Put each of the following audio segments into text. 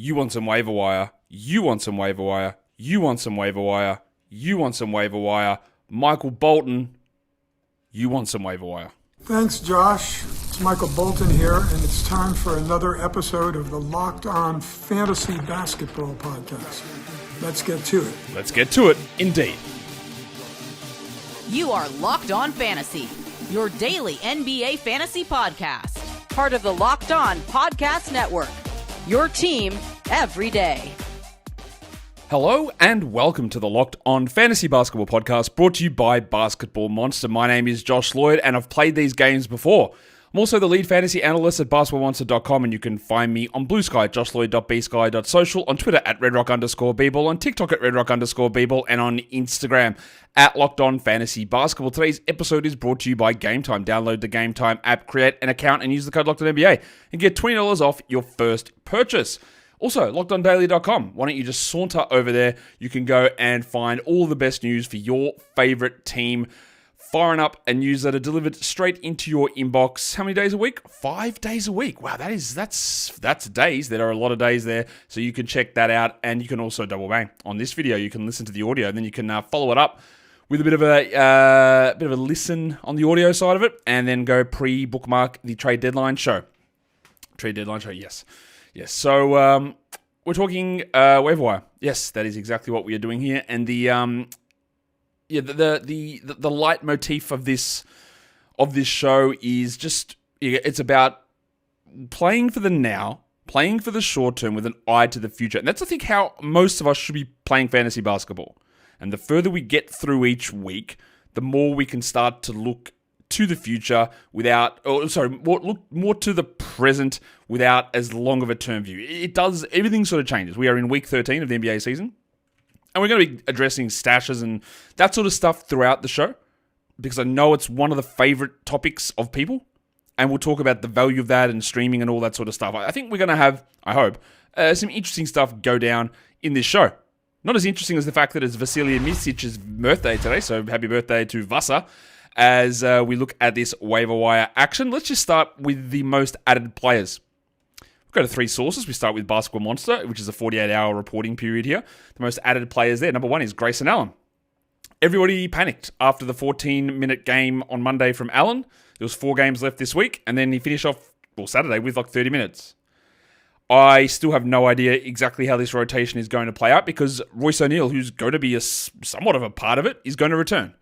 You want some waiver wire. You want some waiver wire. You want some waiver wire. You want some waiver wire. Michael Bolton, you want some waiver wire. Thanks, Josh. It's Michael Bolton here, and it's time for another episode of the Locked On Fantasy Basketball Podcast. Let's get to it. Let's get to it, indeed. You are Locked On Fantasy, your daily NBA fantasy podcast. Part of the Locked On Podcast Network, your team every day. Hello and welcome to the Locked On Fantasy Basketball Podcast, brought to you by Basketball Monster. My name is Josh Lloyd and I've played these games before. I'm also the lead fantasy analyst at basketballmonster.com, and you can find me on Blue Sky, joshlloyd.bsky.social, on Twitter at redrock_bball, on TikTok at redrock_bball, and on Instagram at Locked On Fantasy Basketball. Today's episode is brought to you by Game Time. Download the Game Time app, create an account, and use the code LOCKEDONNBA and get $20 off your first purchase. Also, LockedOnDaily.com. Why don't you just saunter over there? You can go and find all the best news for your favorite team, firing up and news that are delivered straight into your inbox. How many days a week? 5 days a week. Wow, that's days. There are a lot of days there, so you can check that out. And you can also double bang on this video. You can listen to the audio, and then you can follow it up with a bit of a listen on the audio side of it, and then go pre-bookmark the trade deadline show. Trade deadline show, yes. Yes, so we're talking waiver wire. Yes, that is exactly what we are doing here, and the leitmotif of this show is just it's about playing for the now, playing for the short term with an eye to the future, and that's I think how most of us should be playing fantasy basketball. And the further we get through each week, the more we can start to look to the future look more to the present without as long of a term view. Everything sort of changes. We are in week 13 of the NBA season, and we're going to be addressing stashes and that sort of stuff throughout the show, because I know it's one of the favorite topics of people, and we'll talk about the value of that and streaming and all that sort of stuff. I think we're going to have, I hope, some interesting stuff go down in this show. Not as interesting as the fact that it's Vasilija Misic's birthday today, so happy birthday to Vasa. As we look at this waiver wire action, let's just start with the most added players. We've got 3 sources. We start with Basketball Monster, which is a 48-hour reporting period here. The most added players there. Number 1 is Grayson Allen. Everybody panicked after the 14-minute game on Monday from Allen. There was 4 games left this week, and then he finished off Saturday with like 30 minutes. I still have no idea exactly how this rotation is going to play out, because Royce O'Neal, who's going to be somewhat of a part of it, is going to return.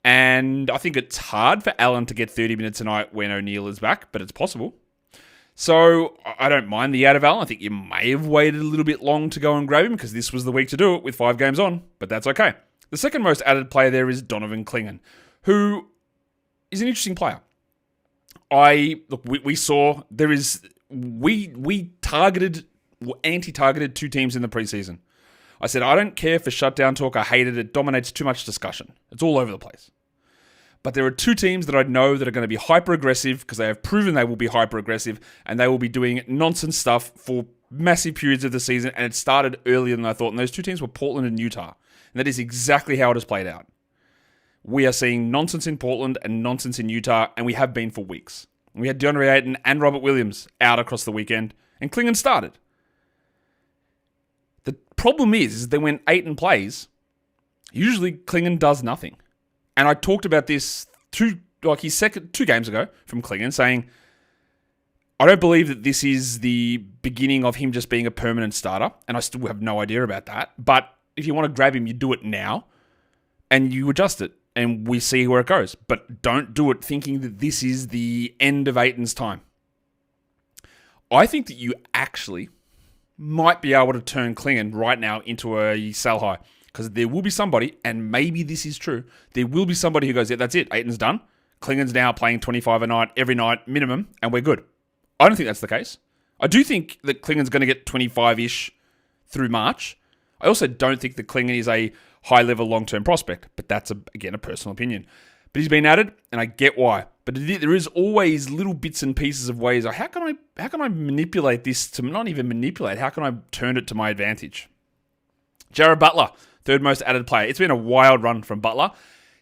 And I think it's hard for Allen to get 30 minutes a night when O'Neal is back, but it's possible. So I don't mind the out of Allen. I think you may have waited a little bit long to go and grab him, because this was the week to do it with 5 games on, but that's okay. The second most added player there is Donovan Clingan, who is an interesting player. We saw there is, we targeted, anti-targeted 2 teams in the preseason. I said, I don't care for shutdown talk. I hate it. It dominates too much discussion. It's all over the place. But there are 2 teams that I know that are going to be hyper-aggressive, because they have proven they will be hyper-aggressive, and they will be doing nonsense stuff for massive periods of the season, and it started earlier than I thought. And those 2 teams were Portland and Utah. And that is exactly how it has played out. We are seeing nonsense in Portland and nonsense in Utah, and we have been for weeks. We had DeAndre Ayton and Robert Williams out across the weekend, and Clingan started. The problem is that when Ayton plays, usually Clingan does nothing. And I talked about this 2 games ago from Clingan, saying, I don't believe that this is the beginning of him just being a permanent starter, and I still have no idea about that. But if you want to grab him, you do it now, and you adjust it, and we see where it goes. But don't do it thinking that this is the end of Ayton's time. I think that you actually might be able to turn Clingan right now into a sell high, because there will be somebody, and maybe this is true, there will be somebody who goes, yeah, that's it, Ayton's done. Clingan's now playing 25 a night, every night, minimum, and we're good. I don't think that's the case. I do think that Clingan's going to get 25-ish through March. I also don't think that Clingan is a high-level long-term prospect, but that's, again, a personal opinion. But he's been added, and I get why. But there is always little bits and pieces of ways. How can I manipulate this to not even manipulate? How can I turn it to my advantage? Jared Butler, third most added player. It's been a wild run from Butler.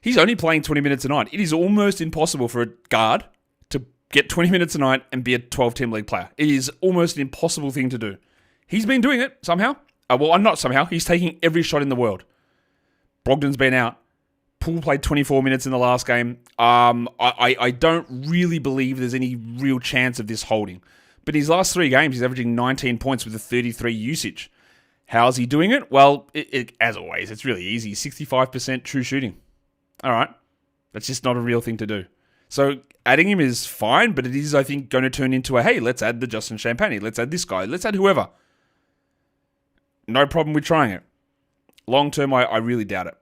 He's only playing 20 minutes a night. It is almost impossible for a guard to get 20 minutes a night and be a 12-team league player. It is almost an impossible thing to do. He's been doing it somehow. Well, not somehow. He's taking every shot in the world. Brogdon's been out. Poole played 24 minutes in the last game. I don't really believe there's any real chance of this holding. But his last 3 games, he's averaging 19 points with a 33 usage. How's he doing it? Well, as always, it's really easy. 65% true shooting. All right. That's just not a real thing to do. So adding him is fine, but it is, I think, going to turn into a, hey, let's add the Justin Champagny. Let's add this guy. Let's add whoever. No problem with trying it. Long term, I really doubt it.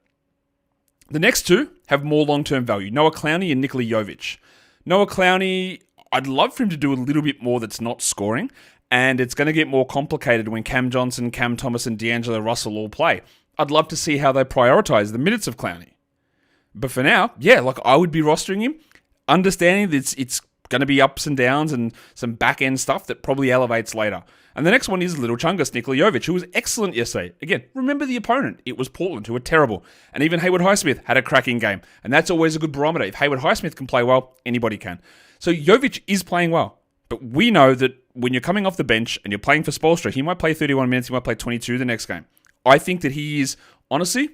The next 2 have more long-term value. Noah Clowney and Nikola Jovic. Noah Clowney, I'd love for him to do a little bit more that's not scoring, and it's going to get more complicated when Cam Johnson, Cam Thomas, and D'Angelo Russell all play. I'd love to see how they prioritize the minutes of Clowney. But for now, yeah, I would be rostering him, understanding that it's going to be ups and downs and some back-end stuff that probably elevates later. And the next one is Little Chungus, Nikola Jovic, who was excellent yesterday. Again, remember the opponent. It was Portland, who were terrible. And even Haywood Highsmith had a cracking game. And that's always a good barometer. If Haywood Highsmith can play well, anybody can. So Jovic is playing well. But we know that when you're coming off the bench and you're playing for Spoelstra, he might play 31 minutes, he might play 22 the next game. I think that he is, honestly,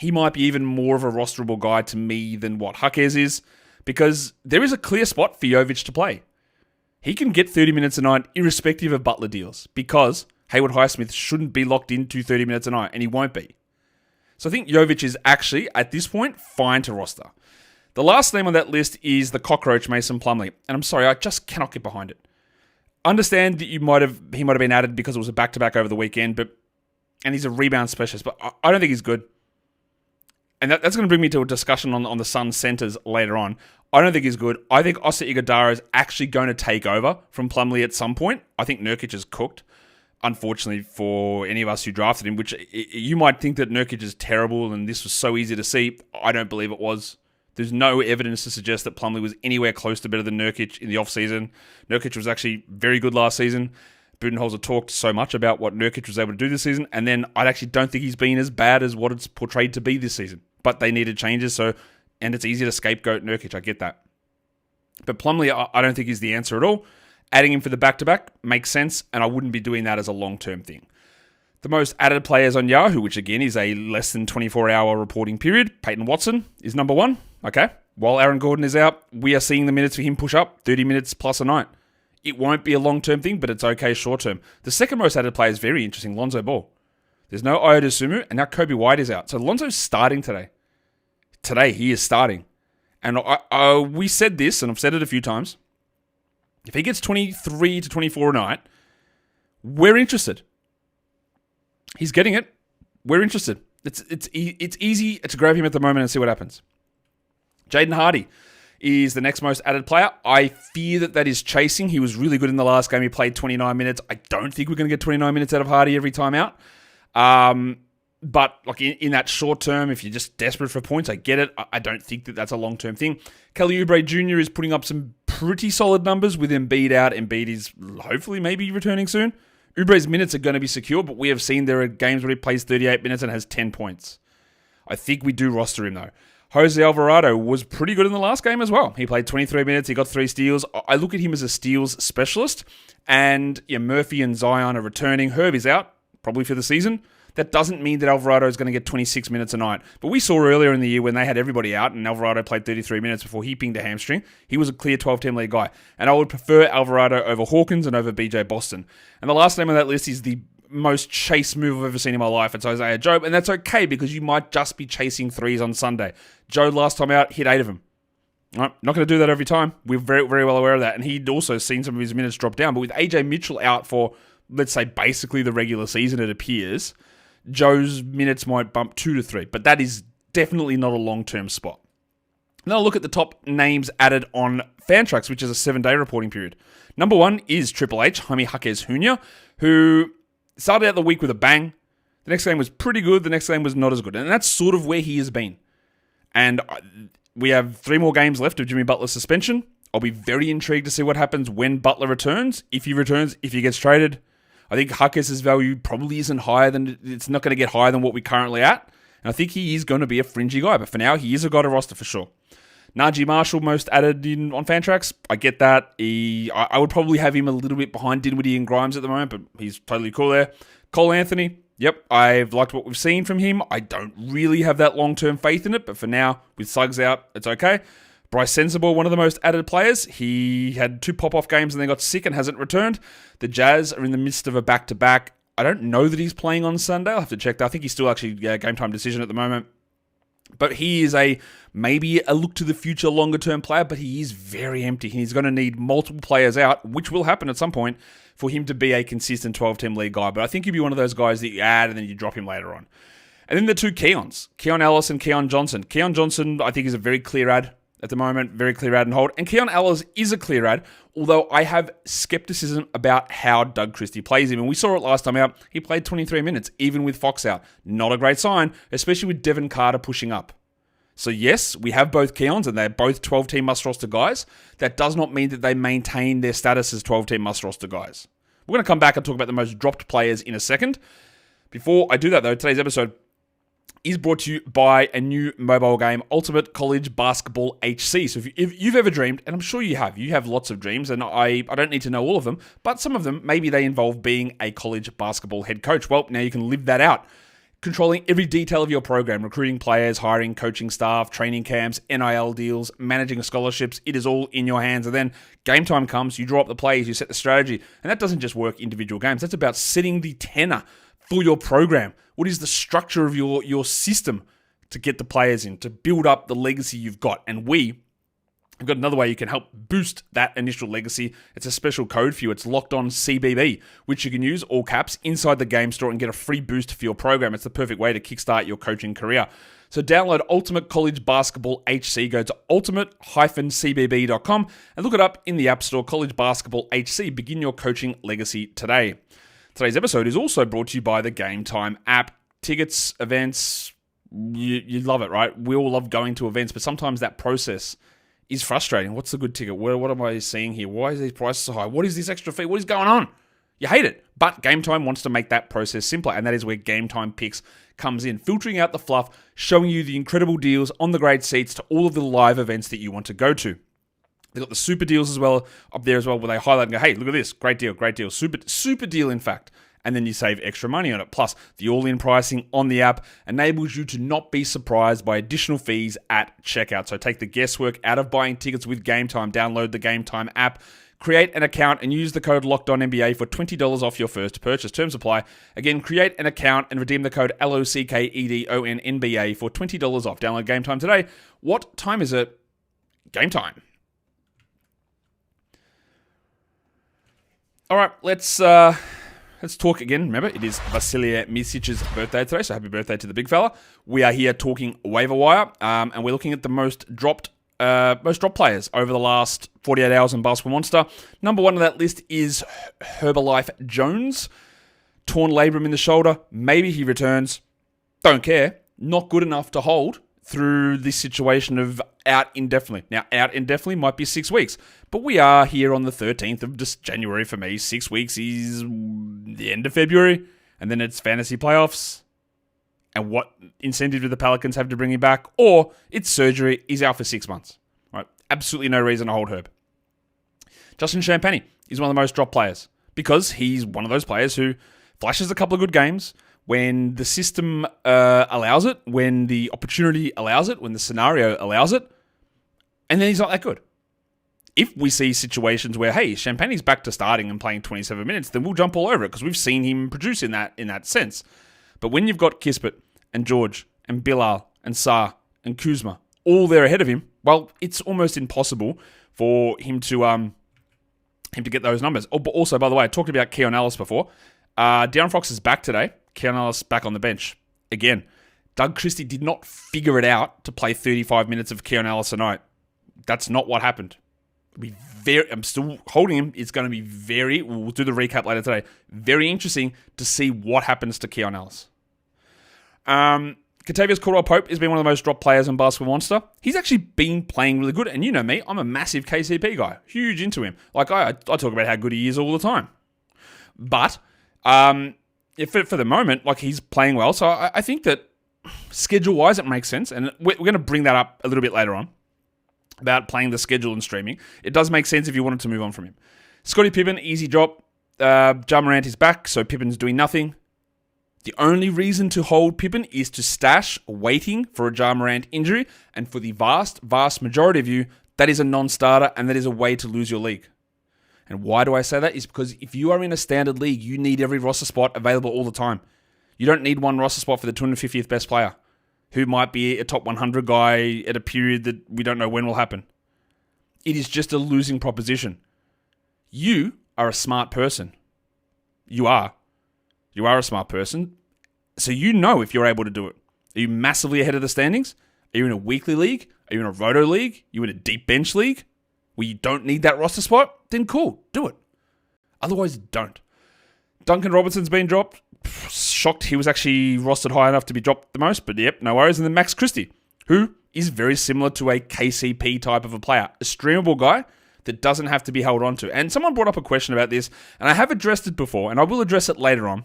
he might be even more of a rosterable guy to me than what Jaquez is, because there is a clear spot for Jovic to play. He can get 30 minutes a night irrespective of Butler deals, because Haywood Highsmith shouldn't be locked into 30 minutes a night, and he won't be. So I think Jovic is actually, at this point, fine to roster. The last name on that list is the cockroach Mason Plumlee, and I'm sorry, I just cannot get behind it. Understand that he might have been added because it was a back-to-back over the weekend, and he's a rebound specialist, but I don't think he's good. And that's going to bring me to a discussion on the Suns centers later on. I don't think he's good. I think Oscar Iguodala is actually going to take over from Plumlee at some point. I think Nurkić is cooked, unfortunately for any of us who drafted him, which you might think that Nurkić is terrible and this was so easy to see. I don't believe it was. There's no evidence to suggest that Plumlee was anywhere close to better than Nurkić in the offseason. Nurkić was actually very good last season. Budenholzer talked so much about what Nurkić was able to do this season, and then I actually don't think he's been as bad as what it's portrayed to be this season. But they needed changes, and it's easy to scapegoat Nurkić. I get that. But Plumlee, I don't think is the answer at all. Adding him for the back-to-back makes sense, and I wouldn't be doing that as a long-term thing. The most added players on Yahoo, which again is a less than 24-hour reporting period, Peyton Watson is number 1. Okay. While Aaron Gordon is out, we are seeing the minutes for him push up, 30 minutes plus a night. It won't be a long-term thing, but it's okay short-term. The second most added player is very interesting, Lonzo Ball. There's no Ayo Dosunmu, and now Kobe White is out. So Lonzo's starting today. Today, he is starting. And we said this, and I've said it a few times. If he gets 23 to 24 a night, we're interested. He's getting it. We're interested. It's easy to grab him at the moment and see what happens. Jaden Hardy is the next most added player. I fear that is chasing. He was really good in the last game. He played 29 minutes. I don't think we're going to get 29 minutes out of Hardy every time out. But in that short term, if you're just desperate for points, I get it. I don't think that that's a long-term thing. Kelly Oubre Jr. is putting up some pretty solid numbers with Embiid out. Embiid is hopefully maybe returning soon. Oubre's minutes are going to be secure, but we have seen there are games where he plays 38 minutes and has 10 points. I think we do roster him though. Jose Alvarado was pretty good in the last game as well. He played 23 minutes. He got 3 steals. I look at him as a steals specialist. And Murphy and Zion are returning. Herb is out, probably for the season. That doesn't mean that Alvarado is going to get 26 minutes a night. But we saw earlier in the year when they had everybody out and Alvarado played 33 minutes before he pinged a hamstring, he was a clear 12-team league guy. And I would prefer Alvarado over Hawkins and over BJ Boston. And the last name on that list is the most chase move I've ever seen in my life. It's Isaiah Joe, and that's okay because you might just be chasing threes on Sunday. Joe, last time out, hit 8 of them. All right, not going to do that every time. We're very, very well aware of that. And he'd also seen some of his minutes drop down. But with AJ Mitchell out for, let's say, basically the regular season, it appears, Joe's minutes might bump 2 to 3. But that is definitely not a long-term spot. Now look at the top names added on Fantrax, which is a 7-day reporting period. Number 1 is Triple H, Jaime Jaquez Jr., who started out the week with a bang. The next game was pretty good. The next game was not as good. And that's sort of where he has been. And we have 3 more games left of Jimmy Butler's suspension. I'll be very intrigued to see what happens when Butler returns. If he returns, if he gets traded. I think Jaquez's value probably isn't higher than, it's not going to get higher than what we're currently at. And I think he is going to be a fringy guy. But for now, he is a guy to roster for sure. Najee Marshall, most added in on Fantrax. I get that. I would probably have him a little bit behind Dinwiddie and Grimes at the moment, but he's totally cool there. Cole Anthony, yep, I've liked what we've seen from him. I don't really have that long-term faith in it, but for now, with Suggs out, it's okay. Bryce Sensabaugh, one of the most added players. He had 2 pop-off games and then got sick and hasn't returned. The Jazz are in the midst of a back-to-back. I don't know that he's playing on Sunday. I'll have to check that. I think he's still actually game time decision at the moment. But he is maybe a look to the future longer term player, but he is very empty. He's going to need multiple players out, which will happen at some point, for him to be a consistent 12-team league guy. But I think he'll be one of those guys that you add and then you drop him later on. And then the 2 Keons, Keon Ellis and Keon Johnson. Keon Johnson, I think, is a very clear add at the moment, very clear add and hold. And Keon Ellis is a clear add, although I have skepticism about how Doug Christie plays him. And we saw it last time out. He played 23 minutes, even with Fox out. Not a great sign, especially with Devin Carter pushing up. So yes, we have both Keons, and they're both 12-team must-roster guys. That does not mean that they maintain their status as 12-team must-roster guys. We're going to come back and talk about the most dropped players in a second. Before I do that, though, today's episode is brought to you by a new mobile game, Ultimate College Basketball HC. So if you've ever dreamed, and I'm sure you have lots of dreams, and I don't need to know all of them, but some of them, maybe they involve being a college basketball head coach. Well, now you can live that out. Controlling every detail of your program, recruiting players, hiring, coaching staff, training camps, NIL deals, managing scholarships, it is all in your hands. And then game time comes, you draw up the plays, you set the strategy. And that doesn't just work individual games. That's about setting the tenor for your program. What is the structure of your system to get the players in, to build up the legacy you've got? And we've got another way you can help boost that initial legacy. It's a special code for you. It's Locked On CBB, which you can use, all caps, inside the game store and get a free boost for your program. It's the perfect way to kickstart your coaching career. So download Ultimate College Basketball HC. Go to ultimate-cbb.com and look it up in the App Store. College Basketball HC. Begin your coaching legacy today. Today's episode is also brought to you by the Game Time app. Tickets, events, you love it, right? We all love going to events, but sometimes that process is frustrating. What's a good ticket? What am I seeing here? Why is these prices so high? What is this extra fee? What is going on? You hate it. But Game Time wants to make that process simpler, and that is where Game Time Picks comes in, filtering out the fluff, showing you the incredible deals on the great seats to all of the live events that you want to go to. They've got the super deals as well up there as well, where they highlight and go, hey, look at this, great deal, super deal in fact. And then you save extra money on it. Plus, the all-in pricing on the app enables you to not be surprised by additional fees at checkout. So take the guesswork out of buying tickets with Game Time. Download the Game Time app, create an account, and use the code LOCKEDONNBA for $20 off your first purchase. Terms apply. Again, create an account and redeem the code LOCKEDONNBA for $20 off. Download Game Time today. What time is it? Game time. All right, let's talk again. Remember, it is Vasilije Misic's birthday today, so happy birthday to the big fella. We are here talking waiver wire, and we're looking at the most dropped players over the last 48 hours on Basketball Monster. Number 1 on that list is Herbalife Jones. Torn labrum in the shoulder. Maybe he returns. Don't care. Not good enough to hold through this situation of out indefinitely. Now, out indefinitely might be 6 weeks, but we are here on the 13th of just January for me. 6 weeks is the end of February, and then it's fantasy playoffs. And what incentive do the Pelicans have to bring him back? Or it's surgery. He's out for 6 months. Right? Absolutely no reason to hold Herb. Justin Champagny is one of the most dropped players because he's one of those players who flashes a couple of good games when the system allows it, when the opportunity allows it, when the scenario allows it, and then he's not that good. If we see situations where, hey, Champagny's back to starting and playing 27 minutes, then we'll jump all over it because we've seen him produce in that sense. But when you've got Kispert and George and Bilal and Sarr and Kuzma all there ahead of him, well, it's almost impossible for him to get those numbers. Oh, but also, by the way, I talked about Keon Ellis before. De'Aaron Fox is back today. Keon Ellis back on the bench. Again, Doug Christie did not figure it out to play 35 minutes of Keon Ellis a night. That's not what happened. I'm still holding him. It's going to be we'll do the recap later today, very interesting to see what happens to Keon Ellis. Kentavious Caldwell-Pope has been one of the most dropped players in Basketball Monster. He's actually been playing really good, and you know me, I'm a massive KCP guy. Huge into him. Like, I talk about how good he is all the time. But for the moment, like, he's playing well, so I think that schedule-wise it makes sense, and we're going to bring that up a little bit later on. about playing the schedule and streaming, it does make sense if you wanted to move on from him. Scottie Pippen, easy drop. Ja Morant is back, so Pippen's doing nothing. The only reason to hold Pippen is to stash, waiting for a Ja Morant injury, and for the vast majority of you, that is a non-starter, and that is a way to lose your league. And why do I say that? Is because if you are in a standard league, you need every roster spot available all the time. You don't need one roster spot for the 250th best player, who might be a top 100 guy at a period that we don't know when will happen. It is just a losing proposition. You are a smart person. You are. You are a smart person. So you know if you're able to do it. Are you massively ahead of the standings? Are you in a weekly league? Are you in a roto league? Are you in a deep bench league where you don't need that roster spot? Then cool, do it. Otherwise, don't. Duncan Robinson's been dropped. Shocked he was actually rostered high enough to be dropped the most, but yep, no worries. And then Max Christie, who is very similar to a KCP type of a player. A streamable guy that doesn't have to be held on to. And someone brought up a question about this, and I have addressed it before, and I will address it later on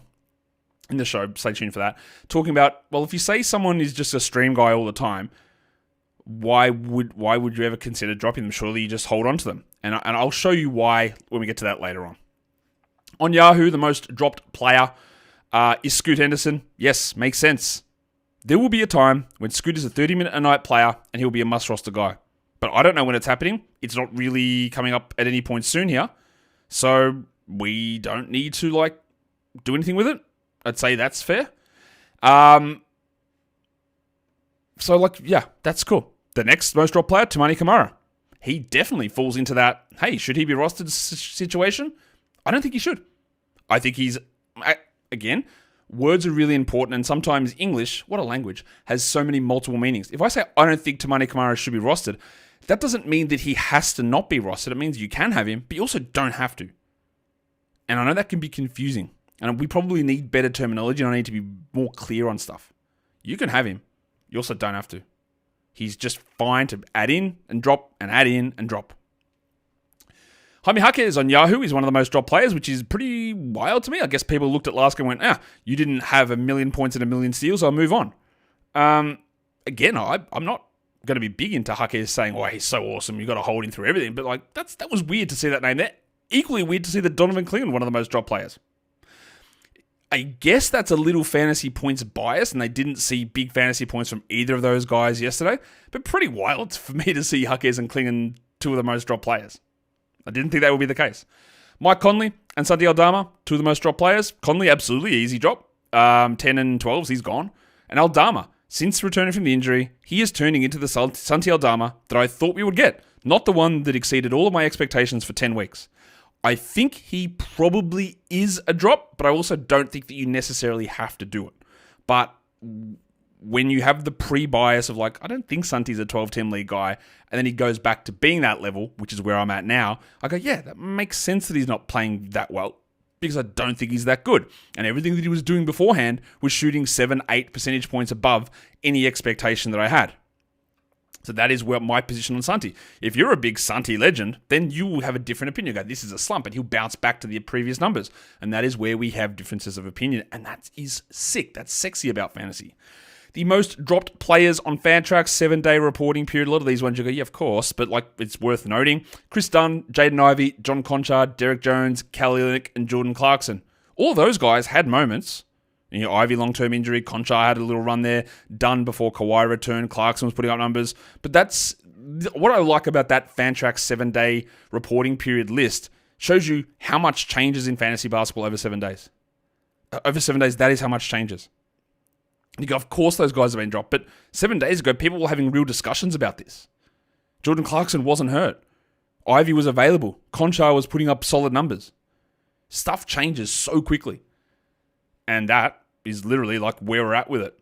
in the show. Stay tuned for that. Talking about, well, if you say someone is just a stream guy all the time, why would you ever consider dropping them? Surely you just hold on to them. And I'll show you why when we get to that later on. On Yahoo, the most dropped player is Scoot Henderson. Yes, makes sense. There will be a time when Scoot is a 30-minute-a-night player and he'll be a must-roster guy. But I don't know when it's happening. It's not really coming up at any point soon here. So we don't need to, do anything with it. I'd say that's fair. Yeah, that's cool. The next most dropped player, Toumani Camara. He definitely falls into that, hey, should he be rostered situation? I don't think he should. I think he's, again, words are really important, and sometimes English, what a language, has so many multiple meanings. If I say I don't think Toumani Camara should be rostered, that doesn't mean that he has to not be rostered. It means you can have him, but you also don't have to. And I know that can be confusing, and we probably need better terminology, and I need to be more clear on stuff. You can have him. You also don't have to. He's just fine to add in and drop and add in and drop. Jaime Jaquez on Yahoo is one of the most dropped players, which is pretty wild to me. I guess people looked at last game and went, you didn't have 1 million points and 1 million steals, I'll move on. Again, I'm not going to be big into Jaquez saying, he's so awesome, you got to hold him through everything. But that was weird to see that name there. Equally weird to see that Donovan Clingan, one of the most dropped players. I guess that's a little fantasy points bias, and they didn't see big fantasy points from either of those guys yesterday. But pretty wild for me to see Jaquez and Clingan, two of the most dropped players. I didn't think that would be the case. Mike Conley and Santi Aldama, two of the most dropped players. Conley, absolutely easy drop. 10 and 12s, he's gone. And Aldama, since returning from the injury, he is turning into the Santi Aldama that I thought we would get. Not the one that exceeded all of my expectations for 10 weeks. I think he probably is a drop, but I also don't think that you necessarily have to do it. But when you have the pre-bias of I don't think Santi's a 12-team league guy, and then he goes back to being that level, which is where I'm at now, I go, yeah, that makes sense that he's not playing that well, because I don't think he's that good. And everything that he was doing beforehand was shooting 7-8 percentage points above any expectation that I had. So that is where my position on Santi. If you're a big Santi legend, then you will have a different opinion. You go, this is a slump, and he'll bounce back to the previous numbers. And that is where we have differences of opinion. And that is sick. That's sexy about fantasy. The most dropped players on Fantrax, 7-day reporting period. A lot of these ones you go, yeah, of course, but it's worth noting. Chris Dunn, Jaden Ivey, John Conchard, Derek Jones, Kelly Olynyk, and Jordan Clarkson. All those guys had moments. Ivy long-term injury, Conchar had a little run there, Dunn before Kawhi returned, Clarkson was putting up numbers. But that's what I like about that Fantrax 7-day reporting period list. Shows you how much changes in fantasy basketball over 7 days. Over 7 days, that is how much changes. You go, of course those guys have been dropped, but 7 days ago, people were having real discussions about this. Jordan Clarkson wasn't hurt. Ivy was available. Conchar was putting up solid numbers. Stuff changes so quickly. And that is literally where we're at with it.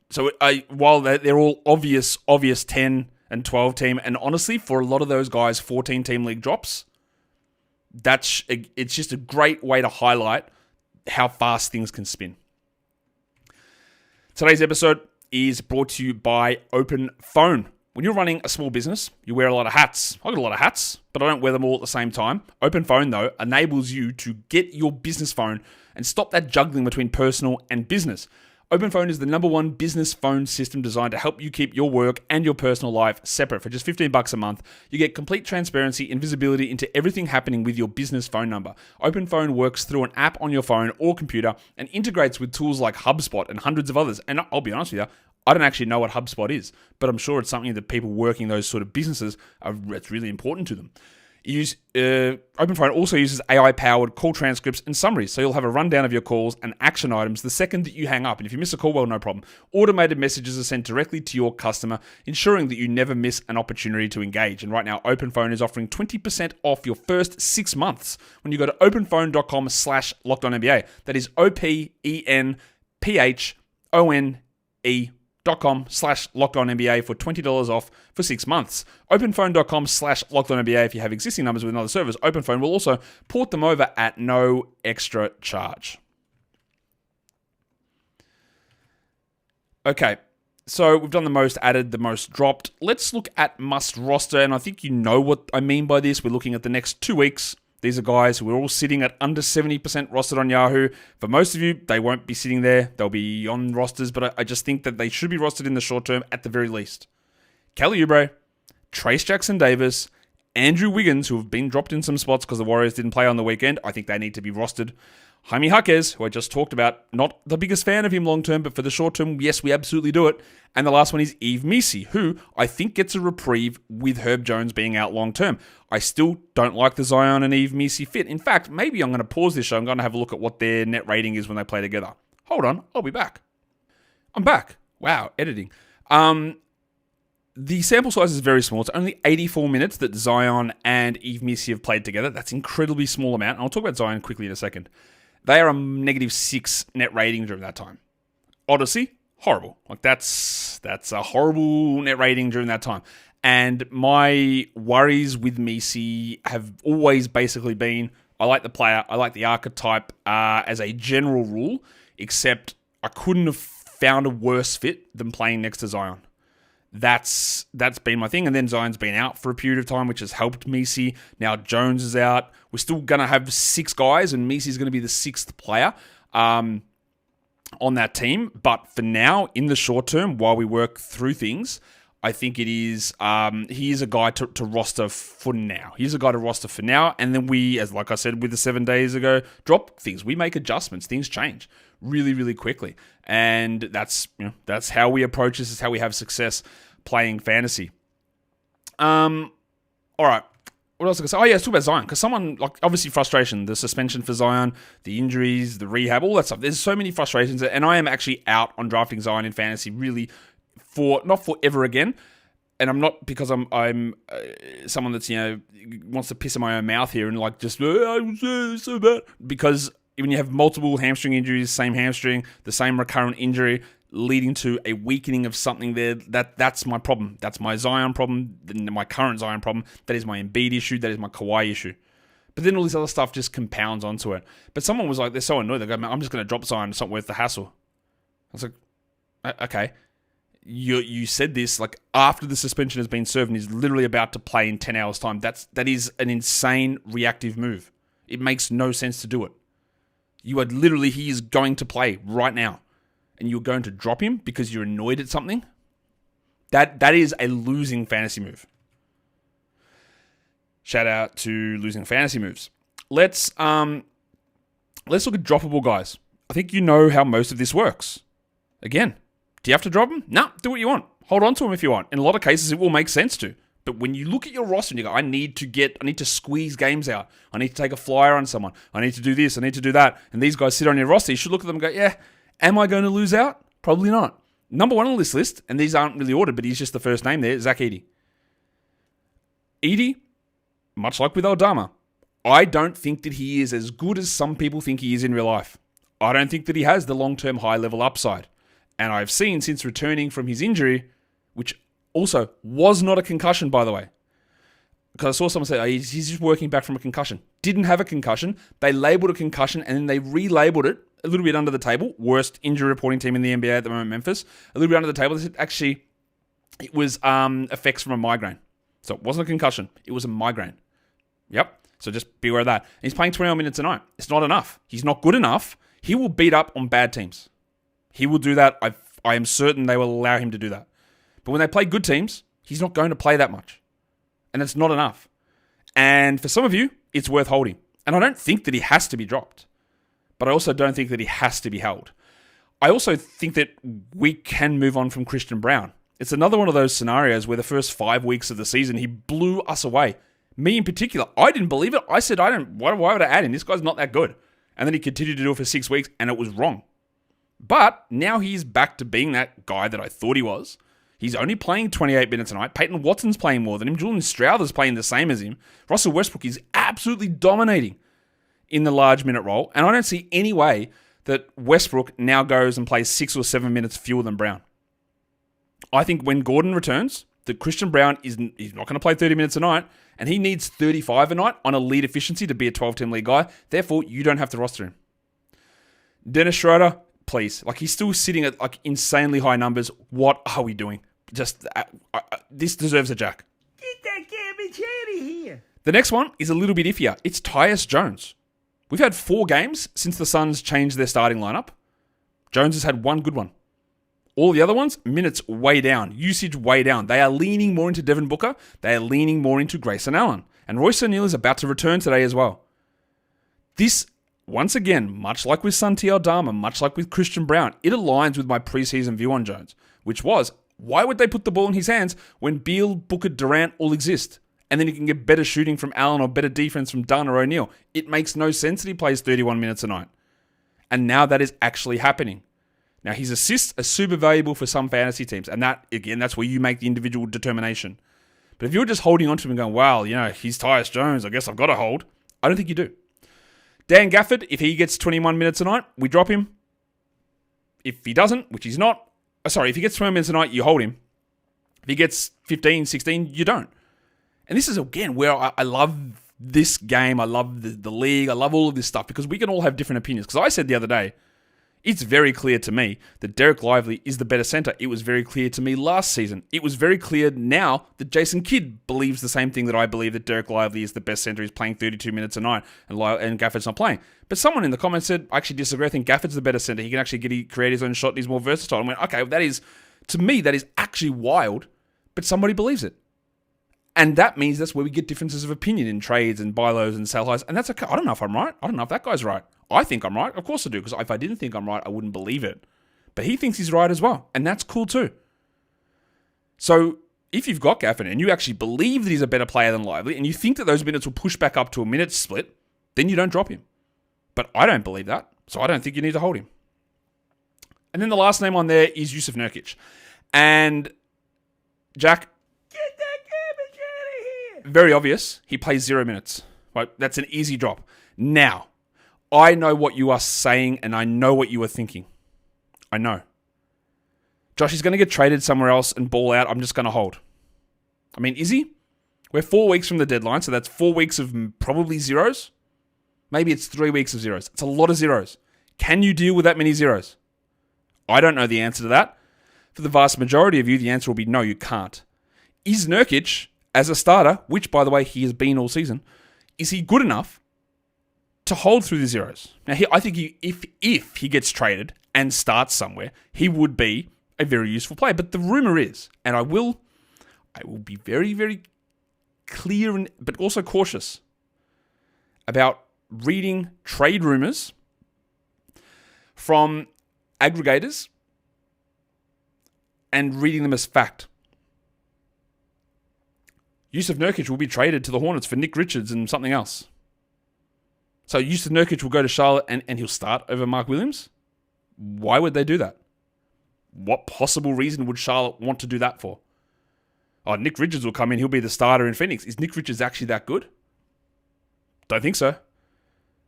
So while they're all obvious 10 and 12 team, and honestly, for a lot of those guys, 14 team league drops, it's just a great way to highlight how fast things can spin. Today's episode is brought to you by Open Phone. When you're running a small business, you wear a lot of hats. I've got a lot of hats, but I don't wear them all at the same time. Open Phone, though, enables you to get your business phone and stop that juggling between personal and business. OpenPhone is the #1 business phone system designed to help you keep your work and your personal life separate. For just $15 a month, you get complete transparency and visibility into everything happening with your business phone number. OpenPhone works through an app on your phone or computer and integrates with tools like HubSpot and hundreds of others. And I'll be honest with you, I don't actually know what HubSpot is, but I'm sure it's something that people working those sort of businesses it's really important to them. OpenPhone also uses AI-powered call transcripts and summaries, so you'll have a rundown of your calls and action items the second that you hang up. And if you miss a call, well, no problem. Automated messages are sent directly to your customer, ensuring that you never miss an opportunity to engage. And right now, OpenPhone is offering 20% off your first 6 months when you go to openphone.com/LockedOnNBA. That is openphone.com/LockedOnNBA for $20 off for 6 months. Openphone.com/LockedOnNBA if you have existing numbers with another service. OpenPhone will also port them over at no extra charge. Okay, so we've done the most added, the most dropped. Let's look at must roster, and I think you know what I mean by this. We're looking at the next 2 weeks. These are guys who are all sitting at under 70% rostered on Yahoo. For most of you, they won't be sitting there. They'll be on rosters, but I just think that they should be rostered in the short term at the very least. Kelly Oubre, Trace Jackson-Davis, Andrew Wiggins, who have been dropped in some spots because the Warriors didn't play on the weekend. I think they need to be rostered. Jaime Jaquez, who I just talked about, not the biggest fan of him long term, but for the short term, yes, we absolutely do it. And the last one is Yves Missi, who I think gets a reprieve with Herb Jones being out long term. I still don't like the Zion and Yves Missi fit. In fact, maybe I'm going to pause this show. I'm going to have a look at what their net rating is when they play together. Hold on, I'll be back. I'm back. Wow, editing. The sample size is very small. It's only 84 minutes that Zion and Yves Missi have played together. That's an incredibly small amount. And I'll talk about Zion quickly in a second. They are a -6 net rating during that time. Odyssey, horrible. Like that's a horrible net rating during that time. And my worries with Missi have always basically been, I like the player, I like the archetype as a general rule, except I couldn't have found a worse fit than playing next to Zion. That's been my thing. And then Zion's been out for a period of time, which has helped Missi. Now Jones is out. We're still going to have 6 guys, and Missi's going to be the 6th player on that team. But for now, in the short term, while we work through things, I think it is he is a guy to roster for now. He's a guy to roster for now. And then we, as like I said with the 7 days ago, drop things. We make adjustments. Things change really, really quickly. And that's how we approach this. Is how we have success playing fantasy. All right. What else was I going to say? Oh, yeah, let's talk about Zion. Because someone, like, obviously frustration, the suspension for Zion, the injuries, the rehab, all that stuff. There's so many frustrations. And I am actually out on drafting Zion in fantasy, really, not forever again. And I'm not because I'm someone that's, wants to piss in my own mouth here and, like, just, I'm so bad. Because when you have multiple hamstring injuries, same hamstring, the same recurrent injury, leading to a weakening of something there, that's my problem. That's my Zion problem, my current Zion problem. That is my Embiid issue. That is my Kawhi issue. But then all this other stuff just compounds onto it. But someone was like, they're so annoyed. They go, man, I'm just going to drop Zion. It's not worth the hassle. I was like, okay. You said this like after the suspension has been served and he's literally about to play in 10 hours time. That is an insane reactive move. It makes no sense to do it. You are literally, he is going to play right now. And you're going to drop him because you're annoyed at something, that is a losing fantasy move. Shout out to losing fantasy moves. Let's look at droppable guys. I think you know how most of this works. Again, do you have to drop him? No, do what you want. Hold on to him if you want. In a lot of cases, it will make sense to. But when you look at your roster and you go, I need to squeeze games out. I need to take a flyer on someone. I need to do this. I need to do that. And these guys sit on your roster. You should look at them and go, yeah, am I going to lose out? Probably not. Number 1 on this list, and these aren't really ordered, but he's just the first name there, Zach Edey. Edey, much like with Aldama, I don't think that he is as good as some people think he is in real life. I don't think that he has the long-term high-level upside. And I've seen since returning from his injury, which also was not a concussion, by the way. Because I saw someone say, he's just working back from a concussion. Didn't have a concussion. They labeled a concussion and then they relabeled it a little bit under the table. Worst injury reporting team in the NBA at the moment, Memphis. A little bit under the table. They said, actually, it was effects from a migraine. So it wasn't a concussion. It was a migraine. Yep. So just be aware of that. And he's playing 21 minutes a night. It's not enough. He's not good enough. He will beat up on bad teams. He will do that. I am certain they will allow him to do that. But when they play good teams, he's not going to play that much. And it's not enough. And for some of you, it's worth holding. And I don't think that he has to be dropped. But I also don't think that he has to be held. I also think that we can move on from Christian Braun. It's another one of those scenarios where the first 5 weeks of the season, he blew us away. Me in particular, I didn't believe it. I said, why would I add him? This guy's not that good. And then he continued to do it for 6 weeks, and it was wrong. But now he's back to being that guy that I thought he was. He's only playing 28 minutes a night. Peyton Watson's playing more than him. Julian Strouder's playing the same as him. Russell Westbrook is absolutely dominating in the large minute role. And I don't see any way that Westbrook now goes and plays 6 or 7 minutes fewer than Brown. I think when Gordon returns, that Christian Braun he's not going to play 30 minutes a night, and he needs 35 a night on a lead efficiency to be a 12-team league guy. Therefore, you don't have to roster him. Dennis Schroeder, please. He's still sitting at insanely high numbers. What are we doing? Just this deserves a jack. Get that garbage out of here. The next one is a little bit iffier. It's Tyus Jones. We've had 4 games since the Suns changed their starting lineup. Jones has had 1 good one. All the other ones, minutes way down, usage way down. They are leaning more into Devin Booker. They are leaning more into Grayson Allen. And Royce O'Neal is about to return today as well. This, once again, much like with Santi Aldama, much like with Christian Braun, it aligns with my preseason view on Jones, which was, why would they put the ball in his hands when Beal, Booker, Durant all exist? And then you can get better shooting from Allen or better defense from Dunn or O'Neal. It makes no sense that he plays 31 minutes a night. And now that is actually happening. Now, his assists are super valuable for some fantasy teams. And that, again, that's where you make the individual determination. But if you're just holding on to him and going, well, he's Tyus Jones, I guess I've got to hold. I don't think you do. Dan Gafford, if he gets 21 minutes a night, we drop him. If he doesn't, which he's not, if he gets 20 minutes a night, you hold him. If he gets 15, 16, you don't. And this is, again, where I love this game. I love the league. I love all of this stuff because we can all have different opinions. Because I said the other day, it's very clear to me that Derek Lively is the better center. It was very clear to me last season. It was very clear now that Jason Kidd believes the same thing that I believe, that Derek Lively is the best center. He's playing 32 minutes a night and Gafford's not playing. But someone in the comments said, I actually disagree. I think Gafford's the better center. He can actually create his own shot and he's more versatile. I went, okay, to me, that is actually wild, but somebody believes it. And that means that's where we get differences of opinion in trades and buy lows and sell highs. And that's okay. I don't know if I'm right. I don't know if that guy's right. I think I'm right. Of course I do. Because if I didn't think I'm right, I wouldn't believe it. But he thinks he's right as well. And that's cool too. So if you've got Gafford and you actually believe that he's a better player than Lively and you think that those minutes will push back up to a minute split, then you don't drop him. But I don't believe that. So I don't think you need to hold him. And then the last name on there is Jusuf Nurkić. And Jack, very obvious, he plays 0 minutes. Right? That's an easy drop. Now, I know what you are saying and I know what you are thinking. I know. Josh is going to get traded somewhere else and ball out. I'm just going to hold. I mean, is he? We're 4 weeks from the deadline, so that's 4 weeks of probably zeros. Maybe it's 3 weeks of zeros. It's a lot of zeros. Can you deal with that many zeros? I don't know the answer to that. For the vast majority of you, the answer will be no, you can't. Is Nurkić, as a starter, which, by the way, he has been all season, is he good enough to hold through the zeros? Now, I think if he gets traded and starts somewhere, he would be a very useful player. But the rumor is, and I will be very, very clear but also cautious about reading trade rumors from aggregators and reading them as fact. Jusuf Nurkić will be traded to the Hornets for Nick Richards and something else. So Jusuf Nurkić will go to Charlotte and he'll start over Mark Williams? Why would they do that? What possible reason would Charlotte want to do that for? Oh, Nick Richards will come in, he'll be the starter in Phoenix. Is Nick Richards actually that good? Don't think so.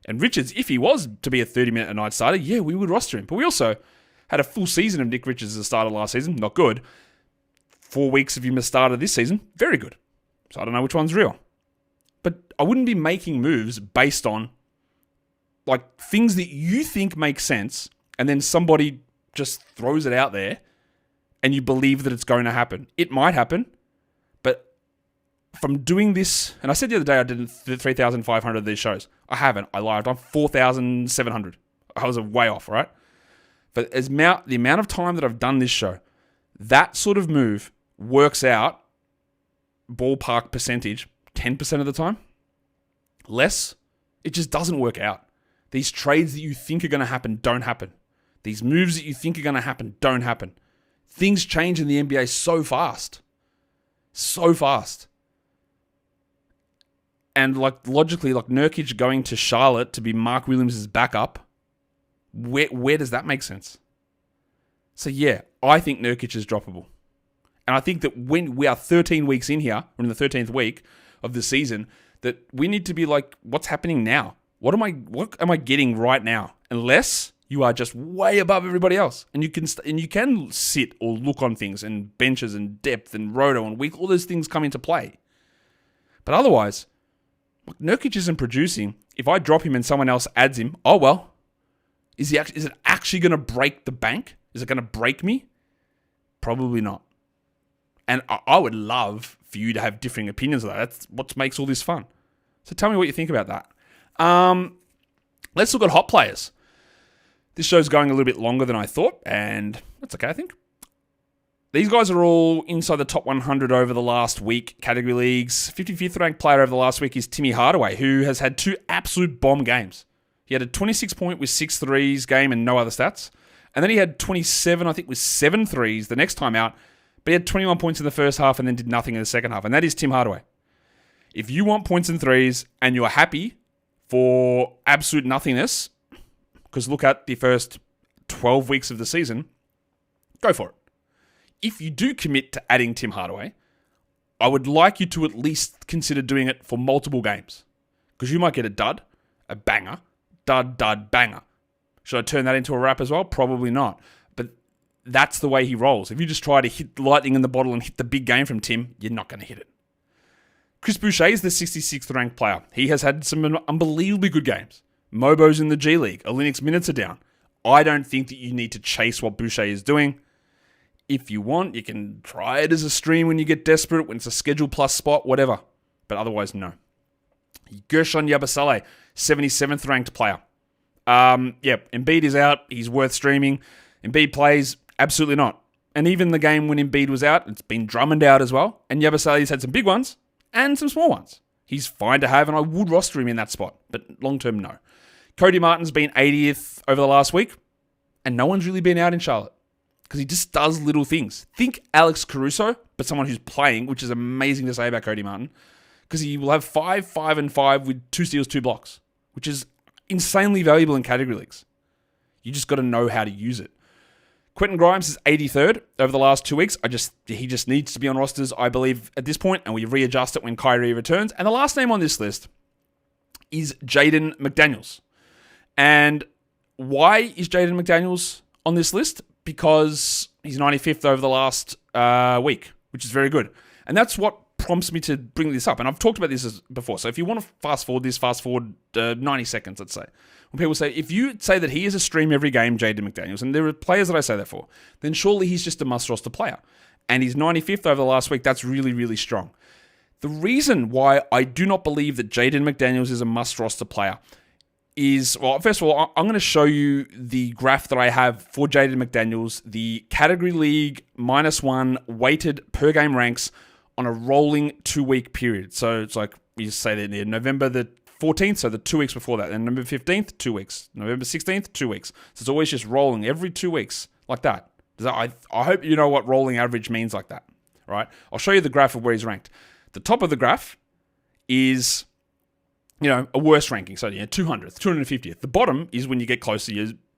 And Richards, if he was to be a 30-minute a night starter, yeah, we would roster him. But we also had a full season of Nick Richards as a starter last season. Not good. 4 weeks of him as starter this season. Very good. So I don't know which one's real. But I wouldn't be making moves based on things that you think make sense and then somebody just throws it out there and you believe that it's going to happen. It might happen, but from doing this, and I said the other day I did 3,500 of these shows. I haven't. I lied. I've done 4,700. I was way off, right? For the amount of time that I've done this show, that sort of move works out, ballpark percentage, 10% of the time. Less, it just doesn't work out. These trades that you think are going to happen don't happen. These moves that you think are going to happen don't happen. Things change in the NBA so fast. So fast. And logically, Nurkić going to Charlotte to be Mark Williams' backup, where does that make sense? So yeah, I think Nurkić is droppable. And I think that when we are 13 weeks in here, we're in the 13th week of the season, that we need to be like, what's happening now? What am I getting right now? Unless you are just way above everybody else, and you can sit or look on things and benches and depth and roto and week, all those things come into play. But otherwise, Nurkić isn't producing. If I drop him and someone else adds him, oh well, is it actually going to break the bank? Is it going to break me? Probably not. And I would love for you to have differing opinions of that. That's what makes all this fun. So tell me what you think about that. Let's look at hot players. This show's going a little bit longer than I thought, and that's okay, I think. These guys are all inside the top 100 over the last week, category leagues. 55th ranked player over the last week is Tim Hardaway, who has had 2 absolute bomb games. He had a 26 point with 6 threes game and no other stats. And then he had 27, I think, with 7 threes the next time out. But he had 21 points in the first half and then did nothing in the second half. And that is Tim Hardaway. If you want points and threes and you're happy for absolute nothingness, because look at the first 12 weeks of the season, go for it. If you do commit to adding Tim Hardaway, I would like you to at least consider doing it for multiple games. Because you might get a dud, a banger, dud, banger. Should I turn that into a wrap as well? Probably not. But that's the way he rolls. If you just try to hit lightning in the bottle and hit the big game from Tim, you're not going to hit it. Chris Boucher is the 66th ranked player. He has had some unbelievably good games. Mobo's in the G League. Olenek's minutes are down. I don't think that you need to chase what Boucher is doing. If you want, you can try it as a stream when you get desperate, when it's a schedule plus spot, whatever. But otherwise, no. Gershon Yabusele, 77th ranked player. Embiid is out. He's worth streaming. Embiid plays, absolutely not. And even the game when Embiid was out, it's been Drummond out as well. And Yabusele's had some big ones and some small ones. He's fine to have, and I would roster him in that spot. But long-term, no. Cody Martin's been 80th over the last week, and no one's really been out in Charlotte. Because he just does little things. Think Alex Caruso, but someone who's playing, which is amazing to say about Cody Martin. Because he will have 5, 5, and 5 with 2 steals, 2 blocks. Which is insanely valuable in category leagues. You just got to know how to use it. Quentin Grimes is 83rd over the last 2 weeks. He just needs to be on rosters, I believe, at this point, and we readjust it when Kyrie returns. And the last name on this list is Jaden McDaniels. And why is Jaden McDaniels on this list? Because he's 95th over the last week, which is very good. And that's what prompts me to bring this up. And I've talked about this before. So if you want to fast forward 90 seconds, let's say. When people say, if you say that he is a stream every game, Jaden McDaniels, and there are players that I say that for, then surely he's just a must-roster player. And he's 95th over the last week. That's really, really strong. The reason why I do not believe that Jaden McDaniels is a must-roster player is, well, first of all, I'm going to show you the graph that I have for Jaden McDaniels, the category league -1 weighted per game ranks on a rolling 2-week period. So it's like, we just say that November the 14th, so the 2 weeks before that. And November 15th, 2 weeks. November 16th, 2 weeks. So it's always just rolling every 2 weeks like that. I hope you know what rolling average means like that, right? I'll show you the graph of where he's ranked. The top of the graph is, a worse ranking. So, 200th, 250th. The bottom is when you get closer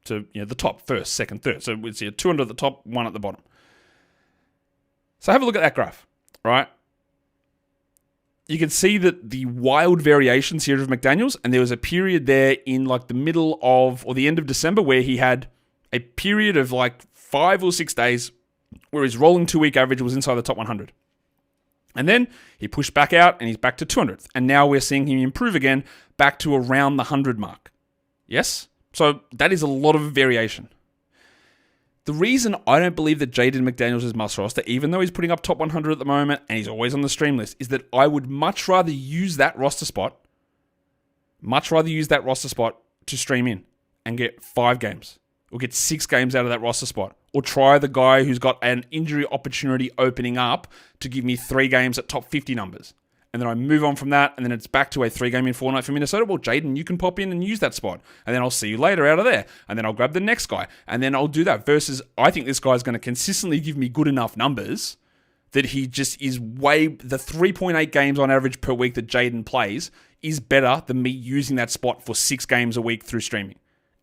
to the top, first, second, third. So it's 200 at the top, 1 at the bottom. So have a look at that graph, right? You can see that the wild variations here of McDaniels, and there was a period there in the middle of, or the end of December, where he had a period of 5 or 6 days where his rolling 2-week average was inside the top 100. And then he pushed back out and he's back to 200th. And now we're seeing him improve again back to around the 100 mark. Yes? So that is a lot of variation. The reason I don't believe that Jaden McDaniels is must roster, even though he's putting up top 100 at the moment and he's always on the stream list, is that I would much rather use that roster spot to stream in and get 5 games or get 6 games out of that roster spot. Or try the guy who's got an injury opportunity opening up to give me 3 games at top 50 numbers. And then I move on from that, and then it's back to a 3-game fortnight for Minnesota. Well, Jaden, you can pop in and use that spot. And then I'll see you later out of there. And then I'll grab the next guy. And then I'll do that. Versus, I think this guy's going to consistently give me good enough numbers that he just is the 3.8 games on average per week that Jaden plays is better than me using that spot for 6 games a week through streaming.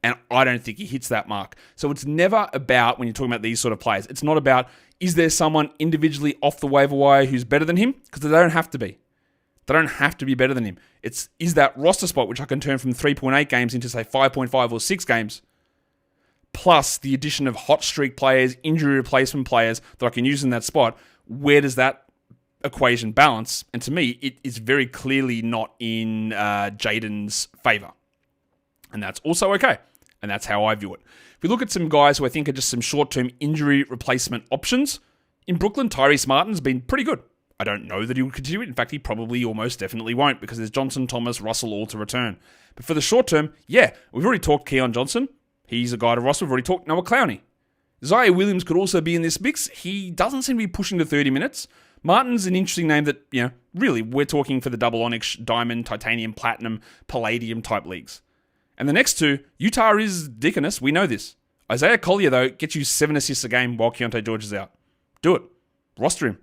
And I don't think he hits that mark. So it's never about, when you're talking about these sort of players, it's not about, is there someone individually off the waiver wire who's better than him? Because they don't have to be. They don't have to be better than him. Is that roster spot, which I can turn from 3.8 games into, say, 5.5 or 6 games, plus the addition of hot streak players, injury replacement players that I can use in that spot, where does that equation balance? And to me, it is very clearly not in Jaden's favor. And that's also okay. And that's how I view it. If we look at some guys who I think are just some short-term injury replacement options, in Brooklyn, Tyrese Martin's been pretty good. I don't know that he will continue it. In fact, he probably almost definitely won't because there's Johnson, Thomas, Russell all to return. But for the short term, yeah, we've already talked Keon Johnson. He's a guy to roster. We've already talked Noah Clowney. Zaire Williams could also be in this mix. He doesn't seem to be pushing to 30 minutes. Martin's an interesting name that, really, we're talking for the double onyx, diamond, titanium, platinum, palladium type leagues. And the next two, Utah is Dickiness. We know this. Isaiah Collier, though, gets you 7 assists a game while Keontae George is out. Do it. Roster him.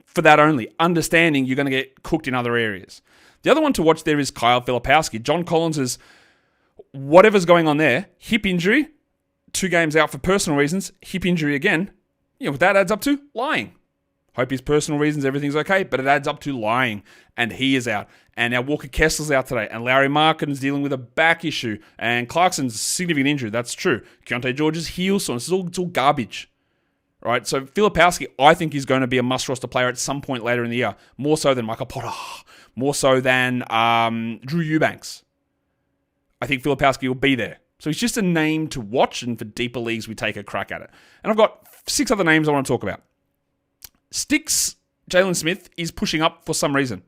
For that only. Understanding you're going to get cooked in other areas. The other one to watch there is Kyle Filipowski. John Collins is, whatever's going on there, hip injury, 2 games out for personal reasons, hip injury again. What that adds up to? Lying. Hope his personal reasons, everything's okay, but it adds up to lying. And he is out. And now Walker Kessler's out today. And Larry Markin's dealing with a back issue. And Clarkson's significant injury. That's true. Keontae George's heel sore. It's all garbage. Right? So Filipowski, I think, is going to be a must-roster player at some point later in the year. More so than Michael Potter. More so than Drew Eubanks. I think Filipowski will be there. So he's just a name to watch, and for deeper leagues, we take a crack at it. And I've got 6 other names I want to talk about. Sticks, Jalen Smith is pushing up for some reason.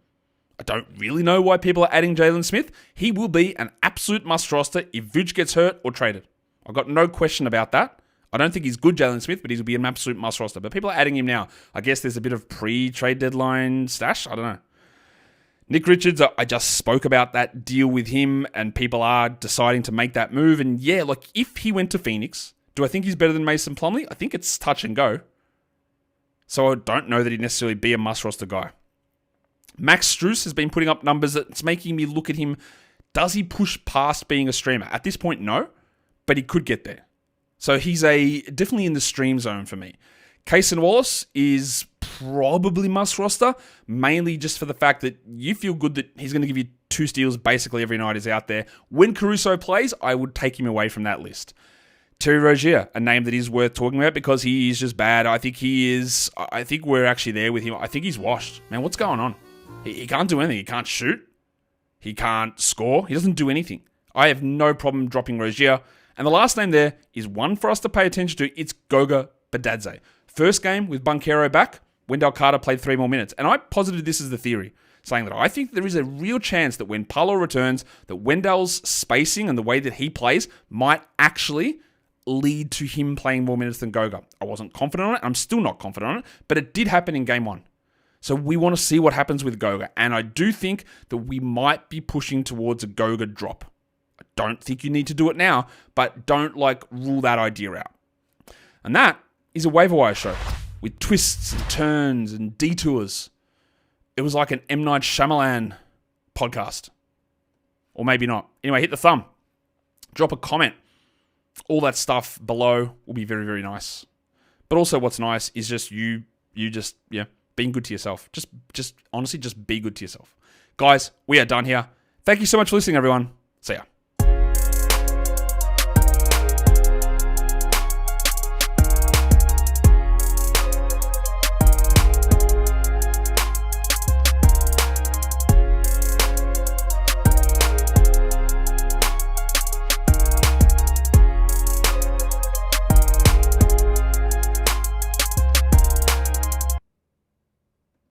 I don't really know why people are adding Jalen Smith. He will be an absolute must-roster if Vooch gets hurt or traded. I've got no question about that. I don't think he's good, Jalen Smith, but he'll be an absolute must-roster. But people are adding him now. I guess there's a bit of pre-trade deadline stash. I don't know. Nick Richards, I just spoke about that deal with him, and people are deciding to make that move. And yeah, if he went to Phoenix, do I think he's better than Mason Plumlee? I think it's touch and go. So I don't know that he'd necessarily be a must-roster guy. Max Strus has been putting up numbers that's making me look at him. Does he push past being a streamer? At this point, no. But he could get there. So he's definitely in the stream zone for me. Kaysen Wallace is probably must-roster, mainly just for the fact that you feel good that he's going to give you 2 steals basically every night he's out there. When Caruso plays, I would take him away from that list. Terry Rozier, a name that is worth talking about because he is just bad. I think we're actually there with him. I think he's washed. Man, what's going on? He can't do anything. He can't shoot. He can't score. He doesn't do anything. I have no problem dropping Rozier. And the last name there is one for us to pay attention to. It's Goga Badadze. First game with Banchero back, Wendell Carter played 3 more minutes. And I posited this as the theory, saying that I think there is a real chance that when Paolo returns, that Wendell's spacing and the way that he plays might actually lead to him playing more minutes than Goga. I wasn't confident on it. I'm still not confident on it, but it did happen in game 1. So we want to see what happens with Goga. And I do think that we might be pushing towards a Goga drop. I don't think you need to do it now, but don't rule that idea out. And that is a waiver wire show with twists and turns and detours. It was like an M. Night Shyamalan podcast. Or maybe not. Anyway, hit the thumb. Drop a comment. All that stuff below will be very, very nice. But also what's nice is just you just being good to yourself. Just honestly, just be good to yourself. Guys, we are done here. Thank you so much for listening, everyone. See ya.